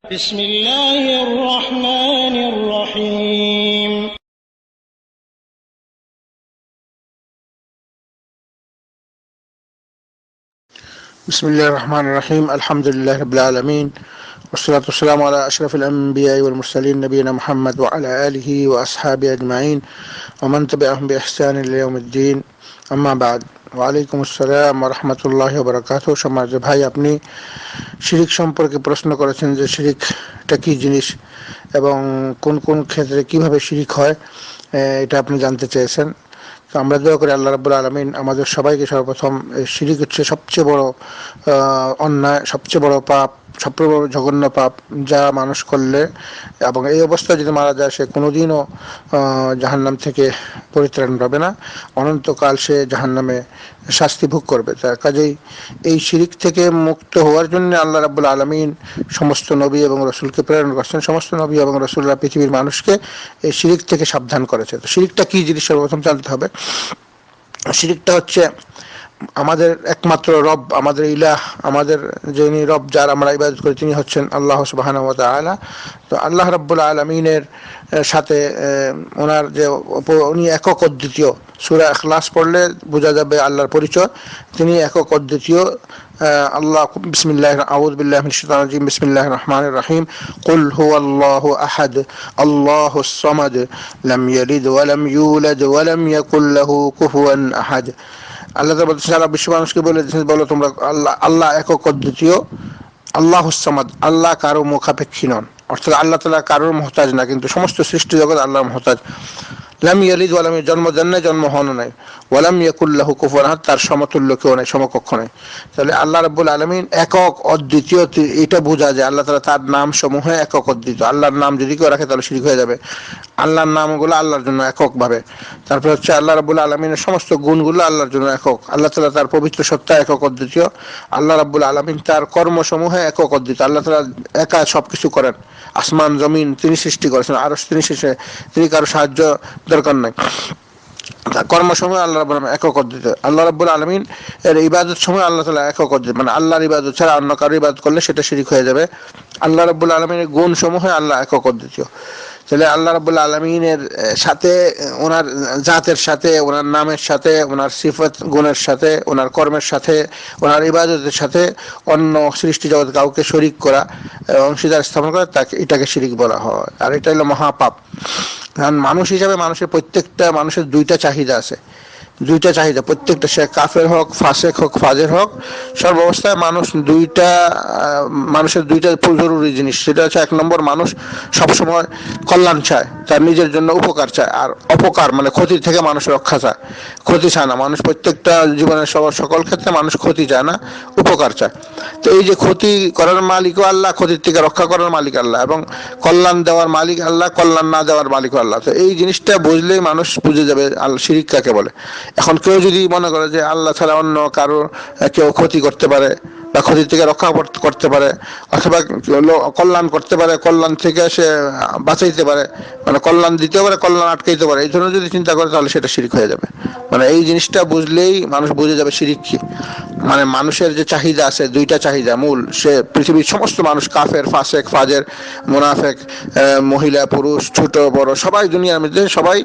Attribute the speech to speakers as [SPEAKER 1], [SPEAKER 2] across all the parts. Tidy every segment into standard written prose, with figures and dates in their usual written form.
[SPEAKER 1] بسم الله الرحمن الرحيم
[SPEAKER 2] بسم الله الرحمن الرحيم الحمد لله رب العالمين والصلاة والسلام على أشرف الأنبياء والمرسلين نبينا محمد وعلى آله وأصحابه أجمعين ومن تبعهم بإحسان إلى يوم الدين أما بعد ওয়ালাইকুম আসসালাম ওয়া রাহমাতুল্লাহি ওয়া বারাকাতুহু। সমাজে ভাই, আপনি শিরিক সম্পর্কে প্রশ্ন করেছেন যে শিরিকটা কি জিনিস এবং কোন কোন ক্ষেত্রে কিভাবে শিরিক হয়, এটা আপনি জানতে চেয়েছেন। তো আমরা দোয়া করি আল্লাহ রাব্বুল আলামিন আমাদের সবাইকে সর্বপ্রথম শিরিক হচ্ছে সবচেয়ে বড় অন্যায়, সবচেয়ে বড় পাপ, সবচেয়ে বড় জঘন্য পাপ, যা মানুষ করলে এবং এই অবস্থায় যদি মারা যায় সে কোনোদিনও জাহান্নাম থেকে পরিত্রাণ পাবে না, অনন্তকাল সে জাহান্নামে শাস্তি ভোগ করবে। তার কাজেই এই শিরিক থেকে মুক্ত হওয়ার জন্য আল্লাহ রাব্বুল আলামিন সমস্ত নবী এবং রসুলকে প্রেরণ করছেন। সমস্ত নবী এবং রসুলরা পৃথিবীর মানুষকে এই শিরিক থেকে সাবধান করেছে। তো শিরিকটা কি জিনিস সর্বপ্রথম জানতে হবে। শিরিকটা হচ্ছে আমাদের একমাত্র রব, আমাদের ইলাহ, আমাদের যিনি রব, যার আমরা ইবাদত করি, তিনি হচ্ছেন আল্লাহ সুবহানাহু ওয়া তাআলা। তো আল্লাহ রাব্বুল আলামিনের সাথে ওনার যে উনি একক অদ্বিতীয়, সূরা ইখলাস পড়লে বোঝা যাবে আল্লাহর পরিচয়। তিনি একক অদ্বিতীয় আল্লাহ। বিসমিল্লাহির আউযু বিল্লাহি মিনাশ শাইতানির রাজিম। বিসমিল্লাহির রহমানির রহিম। কুল হুয়াল্লাহু আহাদ আল্লাহুস সামাদ লাম ইয়ালিদ ওয়া লাম ইউলাদ ওয়া লাম ইয়াকুল লাহু কুফুয়ান আহাদ। আল্লাহ তাআলা বলছেন, সারা বিশ্ব মানুষকে বলো তোমরা আল্লাহ একক অদ্বিতীয়, আল্লাহুস সামাদ, আল্লাহ কারো মুখাপেক্ষী নন, অর্থাৎ আল্লাহ তাআলা কারোর মুহতাজ না, কিন্তু সমস্ত সৃষ্টি জগৎ আল্লাহর মুহতাজ। লাম ইয়ালিদ ওয়া লাম, জন্ম দেন নাই, জন্ম হন নাই, ওয়া লাম ইয়াকুল লাহু কুফুয়ান আহাদ, তার সমতুল্য কেউ নাই, সমকক্ষ নাই। তাহলে আল্লাহ রাব্বুল আলামিন একক অদ্বিতীয়, এটা বোঝা যায় আল্লাহ তাআলা তার নাম সমূহে একক অদ্বিতীয়। আল্লাহর নাম যদি কেউ রাখে তাহলে শিরক হয়ে যাবে। আল্লাহর নামগুলো আল্লাহর জন্য এককভাবে। তারপরে হচ্ছে আল্লাহ রাব্বুল আলামিনের সমস্ত গুণগুলো আল্লাহর জন্য একক। আল্লাহ তাআলা তার পবিত্র সত্তা একক অদ্বিতীয়। আল্লাহ রাব্বুল আলামিন তার কর্মসমূহে একক অদ্বিতীয়। আল্লাহ তাআলা একা সবকিছু করেন, আসমান জমিন তিনি সৃষ্টি করেছেন, আরশ তিনি কারো সাহায্য দরকার নাই। কর্মসমূহ আল্লাহ রাব্বুল আলামিন একক অদ্বিতীয়। আল্লাহ রাব্বুল আলামিন এর ইবাদত সময় আল্লাহ তাআলা একক অদ্বিতীয়, মানে আল্লাহর ইবাদত ছাড়া অন্য কারো ইবাদত করলে সেটা শিরক হয়ে যাবে। আল্লাহ রাব্বুল আলামিনের গুণ সমূহে আল্লাহ একক অদ্বিতীয়। তাহলে আল্লাহ রাব্বুল আলামিনের সাথে, ওনার জাতের সাথে, ওনার নামের সাথে, ওনার সিফত গুণের সাথে, ওনার কর্মের সাথে, ওনার ইবাদতের সাথে অন্য সৃষ্টি জগৎ কাউকে শরীক করা, অংশীদার স্থাপন করা, তাকে এটাকে শিরক বলা হয়। আর এটা হলো মহাপাপ। কারণ মানুষ হিসাবে প্রত্যেকটা মানুষের দুইটা চাহিদা আছে, দুইটা চাহিদা প্রত্যেকটা, সে কাফের হোক, ফাসেক হোক, ফাজের হোক, সর্ব অবস্থায় মানুষের দুইটা জরুরি জিনিস। সেটা হচ্ছে, এক নম্বর, মানুষ সবসময় কল্যাণ চায়, তার নিজের জন্য উপকার চায়, আর অপকার মানে ক্ষতি থেকে মানুষ রক্ষা চায়, ক্ষতি চায় না। মানুষ প্রত্যেকটা জীবনের সকল ক্ষেত্রে মানুষ ক্ষতি চায় না, উপকার চায়। তো এই যে ক্ষতি করার মালিকও আল্লাহ, ক্ষতির থেকে রক্ষা করার মালিক আল্লাহ, এবং কল্যাণ দেওয়ার মালিক আল্লাহ, কল্যাণ না দেওয়ার মালিকও আল্লাহ। তো এই জিনিসটা বুঝলেই মানুষ বুঝে যাবে শিরক কাকে বলে। এখন কেউ যদি মনে করে যে আল্লাহ ছাড়া অন্য কারো কেউ ক্ষতি করতে পারে বা ক্ষতি থেকে রক্ষা করতে পারে, অথবা কল্যাণ করতে পারে, কল্যাণ থেকে সে বাঁচাইতে পারে, মানে কল্যাণ দিতে পারে, কল্যাণ আটকাইতে পারে, এই ধরনের যদি চিন্তা করে তাহলে সেটা শিরক হয়ে যাবে। মানে এই জিনিসটা বুঝলেই মানুষ বুঝে যাবে শিরক কি। মানে মানুষের যে চাহিদা আছে, দুইটা চাহিদা মূল, সে পৃথিবীর সমস্ত মানুষ, কাফের, ফাসেক, ফাজের, মুনাফেক, মহিলা, পুরুষ, ছোট বড়, সবাই দুনিয়ার মধ্যে সবাই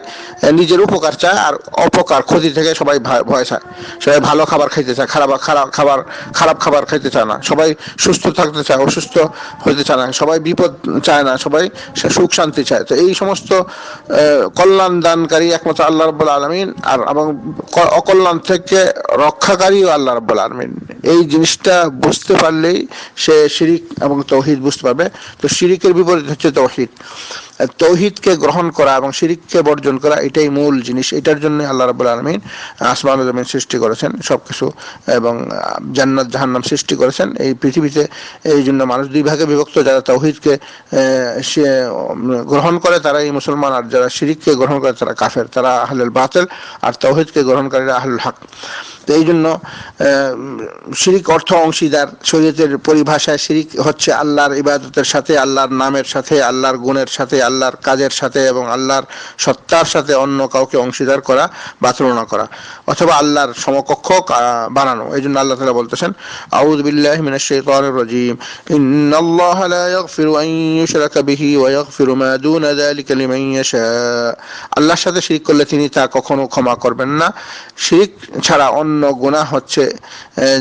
[SPEAKER 2] নিজের উপকার চায়, আর অপকার, ক্ষতি থেকে সবাই ভয় চায়। সবাই ভালো খাবার খাইতে চায়, খারাপ খাবার খাইতে চায় না। সবাই সুস্থ থাকতে চায়, অসুস্থ হইতে চায় না। সবাই বিপদ চায় না, সবাই সুখ শান্তি চায়। তো এই সমস্ত কল্যাণ দানকারী একমাত্র আল্লাহ রাব্বুল আলামিন, আর এবং অকল্যাণ থেকে রক্ষাকারীও আল্লাহ রাব্বুল আলামিন। এই জিনিসটা বুঝতে পারলেই সে শিরিক এবং তাওহীদ বুঝতে পারবে। তো শিরিকের বিপরীত হচ্ছে তাওহীদ। তাওহীদকে গ্রহণ করা এবং শিরিককে বর্জন করা, এটাই মূল জিনিস। এটার জন্য আল্লাহ রাব্বুল আলামিন আসমান ও জমিন সৃষ্টি করেছেন, সবকিছু, এবং জান্নাত জাহান্নাম সৃষ্টি করেছেন এই পৃথিবীতে। এই জন্য মানুষ দুই ভাগে বিভক্ত, যারা তাওহীদকে গ্রহণ করে তারাই মুসলমান, আর যারা শিরিককে গ্রহণ করে তারা কাফের, তারা আহলুল বাতিল, আর তাওহীদকে গ্রহণকারীরা আহলুল হক। তো এই জন্য শিরিক অর্থ অংশীদার। শরীয়তের পরিভাষায় শিরিক হচ্ছে আল্লাহর ইবাদতের সাথে, আল্লাহর নামের সাথে, আল্লাহর গুণের সাথে, আল্লাহর কাজের সাথে এবং আল্লাহর সত্তার সাথে অন্য কাউকে অংশীদার করা বা তুলনা করা, অথবা আল্লাহর সমকক্ষ বানানো। এই জন্য আল্লাহ তাআলা বলতেছেন, আউযু বিল্লাহি মিনাশ শাইতানির রাজীম, ইন্নাল্লাহা লা ইয়াগফিরু আন ইউশরাকা বিহি ওয়া ইয়াগফিরু মা দুনা যালিকা লিমান ইয়াশা। আল্লাহর সাথে শিরিক করলে তিনি তা কখনো ক্ষমা করবেন না। শিরিক ছাড়া অন্য গুনাহ হচ্ছে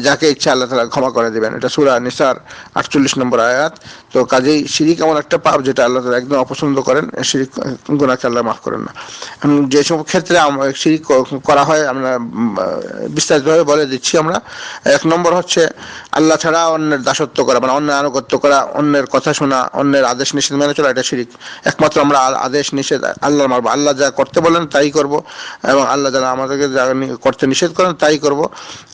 [SPEAKER 2] যাকে ইচ্ছা আল্লাহ তাআলা ক্ষমা করে দিবেন। এটা সূরা নিসার 48 নম্বর আয়াত। তো কাজেই শিরিক এমন একটা পাপ যেটা আল্লাহ তাআলা একদম অপছন্দ করেন। শিরিক গুনাহকে আল্লাহ মাফ করেন না। যেসব ক্ষেত্রে শিরিক করা হয় আমরা বিস্তারিতভাবে বলে দিচ্ছি। আমরা এক নম্বর হচ্ছে আল্লাহ ছাড়া অন্যের দাসত্ব করা, মানে অন্যের আনুগত্য করা, অন্যের কথা শোনা, অন্যের আদেশ নিষেধ মেনে চলা, এটা শিরিক। একমাত্র আমরা আদেশ নিষেধ আল্লাহর মানব, আল্লাহ যা করতে বলেন তাই করব, এবং আল্লাহ যারা আমাদেরকে যা করতে নিষেধ করেন তাই করব,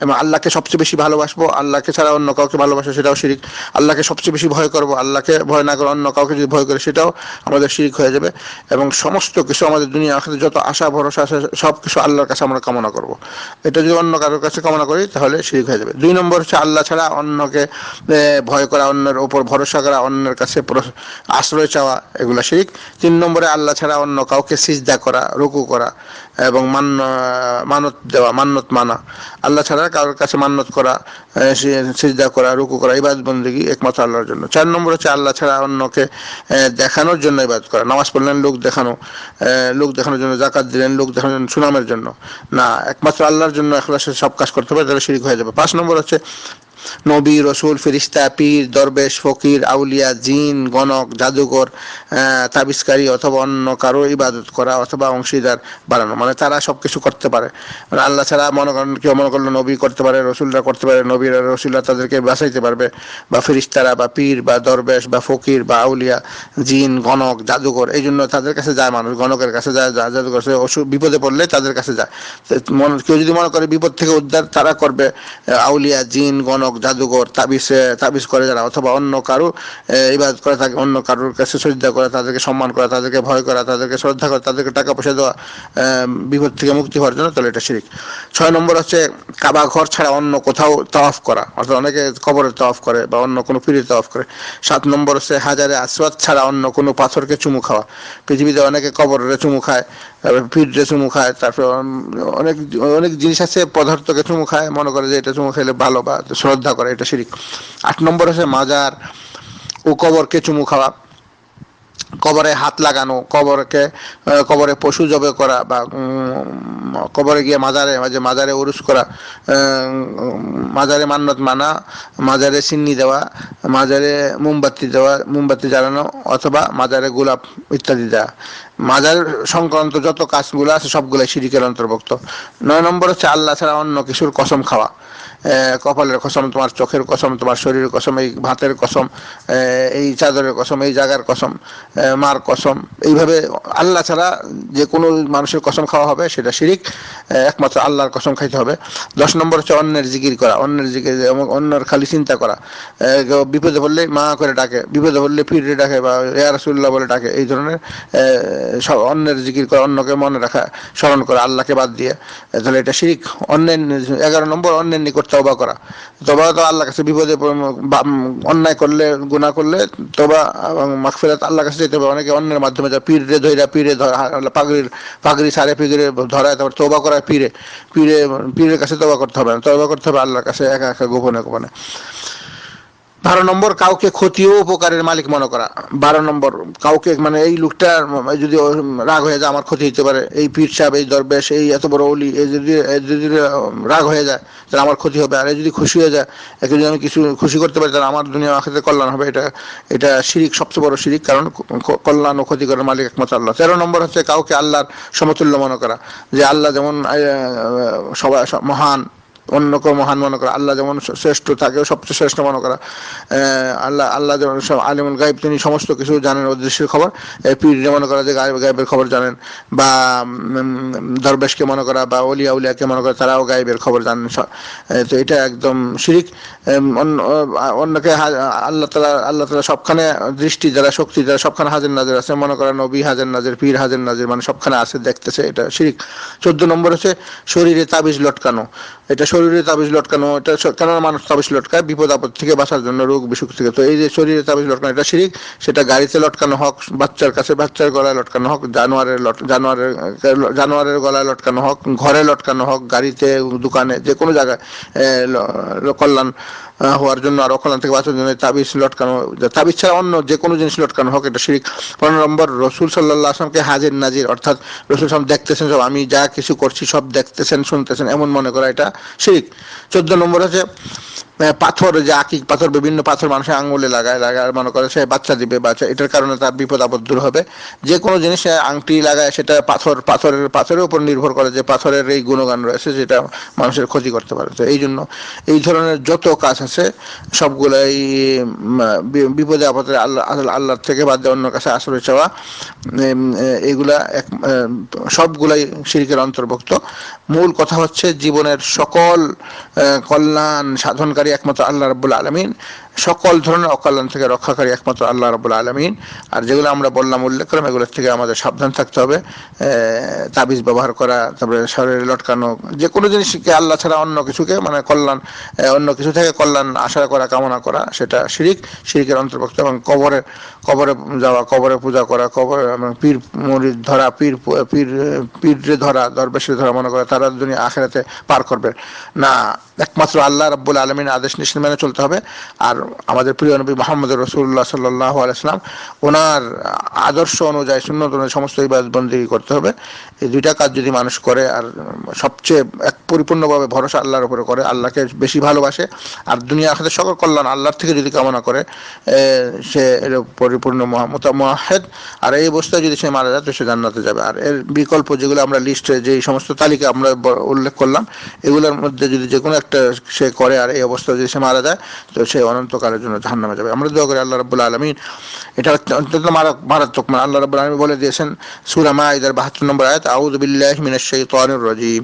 [SPEAKER 2] এবং আল্লাহকে সবচেয়ে বেশি ভালোবাসবো, আল্লাহকে ছাড়া অন্য কাউকে ভালোবাসা সেটাও শিরিক। আল্লাহকে সবচেয়ে বেশি ভয় করব, আল্লাহকে ভয় না করে অন্য কাউকে যদি ভয় করে সেটাও আমাদের শিরিক হয়ে যাবে। এবং সমস্ত কিছু আমাদের দুনিয়া আখিরাতে যত আশা ভরসা আছে সব কিছু আল্লাহর কাছে আমরা কামনা করব। এটা যদি অন্য কারোর কাছে কামনা করি তাহলে শিরিক হয়ে যাবে। 2 নম্বর হচ্ছে আল্লাহ ছাড়া অন্যকে ভয় করা, অন্যের উপর ভরসা করা, অন্যের কাছে আশ্রয় চাওয়া, এগুলা শিরিক। 3 নম্বরে আল্লাহ ছাড়া অন্য কাউকে সিজদা করা, রুকু করা এবং মানত দেওয়া, মান্নত মানা। আল্লাহ ছাড়া কারোর কাছে মান্নত করা, সিজদা করা, রুকু করা, ইবাদত বন্দেগী একমাত্র আল্লাহর জন্য। 4 নম্বর হচ্ছে আল্লাহ ছাড়া অন্যকে দেখানোর জন্য ইবাদত করা। নামাজ পড়লেন লোক দেখানোর জন্য, যাকাত দিলেন লোক দেখানোর জন্য, সুনামের জন্য না, একমাত্র আল্লাহর জন্য ইখলাসের সব কাজ করতে হবে, তাহলে শিরক হয়ে যাবে। 5 নম্বর হচ্ছে নবী, রসুল, ফেরেশতা, পীর, দরবেশ, ফকির, আউলিয়া, জিন, গণক, জাদুঘর, তাবিজকারী অথবা অন্য কারো ইবাদত করা অথবা অংশীদার বানানো, মানে তারা সবকিছু করতে পারে। মানে আল্লাহ ছাড়া কেউ মনে করলো নবী করতে পারে, রসুলরা করতে পারে, নবীরা রসুলরা তাদেরকে বাঁচাইতে পারবে, বা ফেরেশতারা বা পীর বা দরবেশ বা ফকির বা আউলিয়া, জিন, গণক, জাদুঘর, এই জন্য তাদের কাছে যায় মানুষ, গণকের কাছে যায়, জাদুঘর, বিপদে পড়লে তাদের কাছে যায়। কেউ যদি মনে করে বিপদ থেকে উদ্ধার তারা করবে, আউলিয়া, জিন, গণক, জাদুঘর, তাবিজ করে যারা, অথবা অন্য কারো ইবাদত করে থাকে, অন্য কারোর কাছে শ্রদ্ধা করা, তাদেরকে সম্মান করা, তাদেরকে ভয় করা, তাদেরকে শ্রদ্ধা করা, তাদেরকে টাকা পয়সা দেওয়া বিপদ থেকে মুক্তি হওয়ার জন্য, তাহলে এটা শিরক। 6 নম্বর হচ্ছে কাবা ঘর ছাড়া অন্য কোথাও তাওয়াফ করা, অর্থাৎ অনেকে কবরের তাওয়াফ করে বা অন্য কোনো পীরের তাওয়াফ করে। 7 নম্বর হচ্ছে হাজারে আসওয়াদ ছাড়া অন্য কোনো পাথরকে চুমু খাওয়া। পৃথিবীতে অনেকে কবরের চুমু খায়, পীরে চুমু খায়, তারপরে অনেক অনেক জিনিস আছে পদার্থকে চুমু খায়, মনে করে যে এটা চুমু খেলে ভালো বা শ্রদ্ধা করে, এটা শিরক। 8 নম্বর হচ্ছে মাজার ও কবরকে চুমু খাওয়া, কবরে হাত লাগানো, কবরে পশু জবে করা, বা কবরে গিয়ে মাজারে উরুস করা, মাজারে মান্নত মানা, মাজারে সিন্নি দেওয়া, মাজারে মোমবাতি জ্বালানো, অথবা মাজারে গোলাপ ইত্যাদি দেওয়া। মাজার সংক্রান্ত যত কাজগুলো আছে সবগুলাই শিরকের অন্তর্ভুক্ত। 9 নম্বর হচ্ছে আল্লাহ ছাড়া অন্য কিছুর কসম খাওয়া, কপালের কসম, তোমার চোখের কসম, তোমার শরীরের কসম, এই ভাতের কসম, এই চাদরের কসম, এই জায়গার কসম, মার কসম, এইভাবে আল্লাহ ছাড়া যে কোনো মানুষের কসম খাওয়া হবে সেটা শিরিক, একমাত্র আল্লাহর কসম খাইতে হবে। 10 নম্বর হচ্ছে অন্যের জিকির করা, অন্যের খালি চিন্তা করা, বিপদে পড়লে মা করে ডাকে, বিপদে পড়লে পীরে ডাকে বা ইয়া রাসূলুল্লাহ বলে ডাকে, এই ধরনের সব অন্যের জিকির করা, অন্যকে মনে রাখা, স্মরণ করা আল্লাহকে বাদ দিয়ে, তাহলে এটা শিরিক। 11 নম্বর অন্যের নিকট তওবা করা। তওবা তো আল্লাহর কাছে বিপদে অন্যায় করলে, গুনাহ করলে তওবা এবং মাগফিরাত আল্লাহর কাছে যেতে হবে। অনেকে অন্যের মাধ্যমে যায়, পীরে পাগড়ি সারে পীরে ধরায়, তারপর তওবা করায় পীরের কাছে তওবা করতে হবে না, তওবা করতে হবে আল্লাহর কাছে একা একা গোপনে গোপনে। 12 নম্বর কাউকে ক্ষতি ও উপকারের মালিক মনে করা। 12 নম্বর কাউকে, মানে এই লোকটা যদি রাগ হয়ে যায় আমার ক্ষতি হতে পারে, এই পীর সাহেব, এই দরবেশ, এই এত বড় ওলি, এই যদি রাগ হয়ে যায় তাহলে আমার ক্ষতি হবে, আর এই যদি খুশি হয়ে যায়, একে যদি আমি কিছু খুশি করতে পারি তাহলে আমার দুনিয়া আখিরাতে কল্যাণ হবে। এটা শিরিক, সবচেয়ে বড় শিরিক, কারণ কল্যাণ ও ক্ষতি করার মালিক একমাত্র আল্লাহ। 13 নম্বর হচ্ছে কাউকে আল্লাহর সমতুল্য মনে করা, যে আল্লাহ যেমন সবাই মহান, অন্যকে মহান মনে করা, আল্লাহ যেমন শ্রেষ্ঠ তাকেও সবচেয়ে শ্রেষ্ঠ মনে করা, আল্লাহ যেমন আলিমুল গায়ব, তিনি সমস্ত কিছু জানেন, অদৃশ্যের খবর। পীর মনে করা যে গায়েবের খবর জানেন, বা দরবেশকে মনে করা বা উলিয়াকে মনে করা তারাও গায়েবের খবর জানেন। তো এটা একদম শিরিক। অন্যকে আল্লাহ তাআলা সবখানে দৃষ্টি, যারা শক্তি, যারা সবখানে হাজির নাজির আছে, মনে করা নবী হাজির নাজির, পীর হাজির নাজির, মানে সবখানে আছে, দেখতেছে, এটা শিরিক। 14 নম্বর হচ্ছে শরীরে তাবিজ লটকানো। এটা শরীরে তাবিজ লটকানো, এটা কেননা মানুষ তাবিজ লটকায় বিপদ আপদ থেকে বাঁচার জন্য, রোগ বিসুখ থেকে। তো এই যে শরীরে তাবিজ লটকানো এটা শিরিক, সেটা গাড়িতে লটকানো হোক, বাচ্চার কাছে বাচ্চার গলায় লটকানো হোক, জানোয়ারের গলায় লটকানো হোক, ঘরে লটকানো হোক, গাড়িতে, দোকানে, যে কোনো জায়গায় কল্যাণ হওয়ার জন্য আর অকল্যাণ থেকে বাঁচার জন্য তাবিজ লটকানো, তাবিজ ছাড়া অন্য যে কোনো জিনিস লটকানো হোক, এটা শিরিক। 15 নম্বর, রসুল সাল্লাল্লাহু আলাইহি ওয়াসাল্লামকে হাজির নাজির, অর্থাৎ রসুল সাল্লাল্লাহু দেখতেছেন সব, আমি যা কিছু করছি সব দেখতেছেন শুনতেছেন এমন মনে করা, এটা শিরিক। 14 নম্বর হচ্ছে পাথর, যে আকিক পাথর, বিভিন্ন পাথর মানুষের আঙ্গুলে লাগায় মনে করে সে বাচ্চা দিবে, বাচ্চা, এটার কারণে তার বিপদ আপদ দূর হবে। যে কোনো জিনিসে আংটি লাগায়, সেটা পাথরের উপর নির্ভর করে, যে পাথরের এই গুণগান রয়েছে যেটা মানুষের ক্ষতি করতে পারে। তো এই জন্য এই ধরনের যত কাজ আছে সবগুলাই বিপদে আপদে আল্লাহর থেকে বাদ দিয়ে অন্য কাছে আশ্রয় চাওয়া, এগুলা সবগুলাই শিরকের অন্তর্ভুক্ত। মূল কথা হচ্ছে জীবনের সকল কল্যাণ সাধনকারী একমাত্র আল্লাহ রাব্বুল আলামিন, সকল ধরনের অকল্যাণ থেকে রক্ষাকারী একমাত্র আল্লাহ রাব্বুল আলামিন। আর যেগুলো আমরা বললাম, উল্লেখ করলাম, এগুলোর থেকে আমাদের সাবধান থাকতে হবে। তাবিজ ব্যবহার করা, তারপরে শরীরে লটকানো, যে কোনো জিনিসকে আল্লাহ ছাড়া অন্য কিছুকে, মানে কল্যাণ, অন্য কিছু থেকে কল্যাণ আশা করা, কামনা করা, সেটা শিরকের অন্তর্ভুক্ত। এবং কবরে যাওয়া, কবরে পূজা করা, পীর মুরিদ ধরা, পীরে ধরা, দরবেশে ধরা, মনে করে তারা দুনিয়া আখিরাতে পার করবে না, একমাত্র আল্লাহ রাব্বুল আলামিনের আদেশ নিষেধ মেনে চলতে হবে। আর আমাদের প্রিয় নবী মুহাম্মদ রাসূলুল্লাহ সাল্লাল্লাহু আলাইহি ওয়াসাল্লাম, ওনার আদর্শ অনুযায়ী, সুন্নাত অনুযায়ী সমস্ত ইবাদত বন্দেগী করতে হবে। এই দুইটা কাজ যদি মানুষ করে আর সবচেয়ে পরিপূর্ণভাবে ভরসা আল্লাহর উপরে করে, আল্লাহকে বেশি ভালোবাসে, আর দুনিয়া আখিরাতের সকল কল্যাণ আল্লাহর থেকে যদি কামনা করে, সে এর পরিপূর্ণ মুওয়াহহিদ। আর এই অবস্থায় যদি সে মারা যায় তো সে জান্নাতে যাবে। আর এর বিকল্প যেগুলো আমরা লিস্টে, যে সমস্ত তালিকা আমরা উল্লেখ করলাম, এগুলোর মধ্যে যদি যে কোনো একটা সে করে আর এই অবস্থায় যদি সে মারা যায় তো সে অনন্তকালের জন্য জাহান্নামে যাবে। আমরা দোয়া করি আল্লাহ রাব্বুল আলামিন, এটা অত্যন্ত মারাত্মক, মানে আল্লাহ রাব্বুল আলামিন বলে দিয়েছেন সূরা মাঈদার 72 নম্বর আয়াত, আউযু বিল্লাহি মিনাশ শাইতানির রাজীম,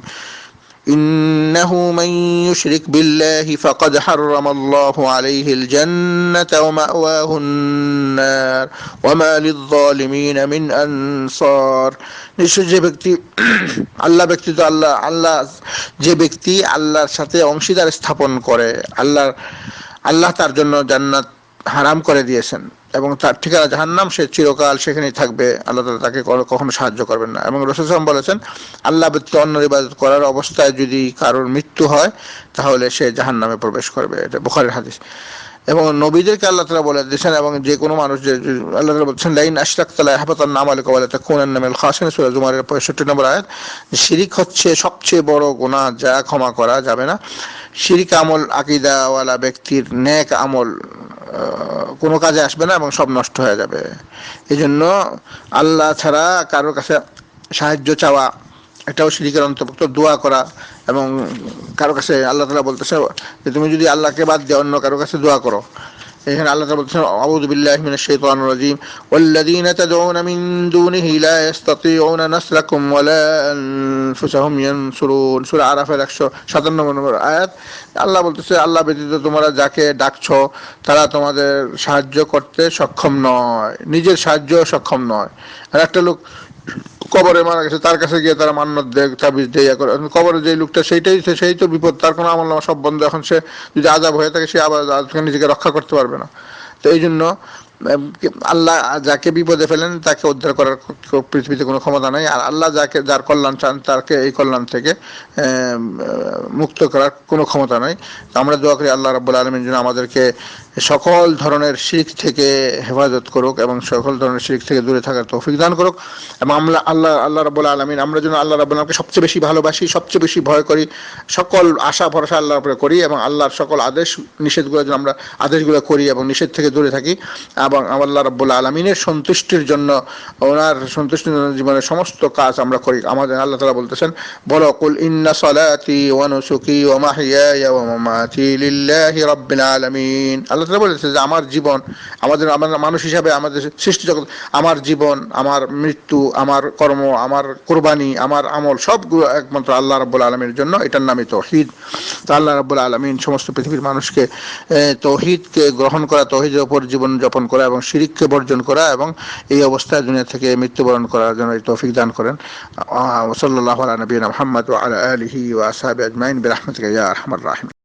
[SPEAKER 2] إنه من يشرك بالله فقد حرم الله عليه الجنة ومأواه النار وما للظالمين من أنصار। নিশ্চয় যে ব্যক্তি যে ব্যক্তি আল্লাহর সাথে অংশীদার স্থাপন করে, আল্লাহ তার জন্য জান্নাত হারাম করে দিয়েছেন এবং তার ঠিকানা জাহান্নাম, সে চিরকাল সেখানেই থাকবে, আল্লাহ তাআলা তাকে কখনো সাহায্য করবেন না। এবং রাসূল সাল্লাল্লাহু আলাইহি ওয়াসাল্লাম বলেছেন, আল্লাহ ব্যতীত অন্যের ইবাদত করার অবস্থায় যদি কারোর মৃত্যু হয় তাহলে সে জাহান্নামে প্রবেশ করবে, এটা বুখারীর হাদিস। এবং নবীদেরকে আল্লাহ তাআলা বলে দিয়েছেন, এবং যে কোনো মানুষ, যে আল্লাহ তাআলা বলেছেন, লাইন আশরাকতা লায়াহবাতান্না আমালুকা ওয়া লাতাকুনান্না মিনাল খাসিরিন, সূরা জুমারের 65 নম্বর আয়াত। শিরিক হচ্ছে সবচেয়ে বড় গুনাহ, যা ক্ষমা করা যাবে না। শিরিক আমল আকীদাওয়ালা ব্যক্তির নেক আমল কোনো কাজে আসবে না এবং সব নষ্ট হয়ে যাবে। এই জন্য আল্লাহ ছাড়া কারোর কাছে সাহায্য চাওয়া, এটাও শিরকের অন্তর্ভুক্ত। দোয়া করা, এবং কারো কাছে, আল্লাহ তাআলা বলতেছে যে তুমি যদি আল্লাহকে বাদ দিয়ে অন্য কারো কাছে দোয়া করো, এখানে আল্লাহ তাআলা বলতেছেন, আউযু বিল্লাহি মিনাশ শাইতানির রাজীম, ওয়াল্লাযীনা তাদউনা মিন দুনিহি লা ইসতাতিউনা নাসরাকুম ওয়া লা আনফুসাহুম ইয়ানসুরুন, সূরা আরাফের 157 নম্বর আয়াত। আল্লাহ বলতেছে, আল্লাহ ব্যতীত তোমরা যাকে ডাকছো তারা তোমাদের সাহায্য করতে সক্ষম নয়, নিজের সাহায্য সক্ষম নয়। আর একটা লোক কবরে মারা গেছে, তার কাছে গিয়ে তারা মান্নত দেয়, তাবিজ দেয়া করে, কবরে যে লোকটা সেই তো বিপদ, তার কোনো আমলনামা সব বন্ধ। এখন সে যদি আযাব হয়ে থাকে, সে আবার নিজেকে রক্ষা করতে পারবে না। তো এই জন্য আল্লাহ যাকে বিপদে ফেলেন তাকে উদ্ধার করার পৃথিবীতে কোনো ক্ষমতা নাই, আর আল্লাহ যার কল্যাণ চান তাকে এই কল্যাণ থেকে মুক্ত করার কোনো ক্ষমতা নাই। আমরা দোয়া করি আল্লাহ রাব্বুল আলামিন যেন আমাদেরকে সকল ধরনের শিরক থেকে হেফাজত করুক এবং সকল ধরনের শিরক থেকে দূরে থাকার তৌফিক দান করুক। এবং আল্লাহ রাব্বুল আলামিন, আমরা যেন আল্লাহ রাব্বুল আলামিনকে সবচেয়ে বেশি ভালোবাসি, সবচেয়ে বেশি ভয় করি, সকল আশা ভরসা আল্লাহর উপরে করি, এবং আল্লাহর সকল আদেশ নিষেধগুলো যেন আমরা আদেশগুলো করি এবং নিষেধ থেকে দূরে থাকি, এবং আল্লাহ রাব্বুল আলামিনের সন্তুষ্টির জন্য, ওনার সন্তুষ্টির জন্য জীবনের সমস্ত কাজ আমরা করি। আমাদের আল্লাহ তাআলা বলতেছেন, বলো, কুল ইন্না সালাতি ওয়া নুসুকি ওয়া মাহইয়ায়া ওয়া মামাতি লিল্লাহি রাব্বিল আলামিন। আল্লাহ তাআলা বলেছে যে আমার জীবন, আমাদের মানুষ হিসাবে আমাদের সৃষ্টি জগৎ, আমার জীবন, আমার মৃত্যু, আমার কর্ম, আমার কোরবানি, আমার আমল সবগুলো একমাত্র আল্লাহ রাব্বুল আলামিনের জন্য। এটার নামই তৌহিদ। তো আল্লাহ রাব্বুল আলামিন সমস্ত পৃথিবীর মানুষকে তৌহিদকে গ্রহণ করা, তৌহিদের উপর জীবন যাপন করা এবং শিরককে বর্জন করা এবং এই অবস্থায় দুনিয়া থেকে মৃত্যুবরণ করার জন্য এই তৌফিক দান করেন। সাল্লাল্লাহু আলা নবিয়িনা মুহাম্মদ ওয়া আলা আলিহি ওয়া আসহাবিহি আজমাইন বিরহমাতিকা ইয়া আরহামার রাহিমিন।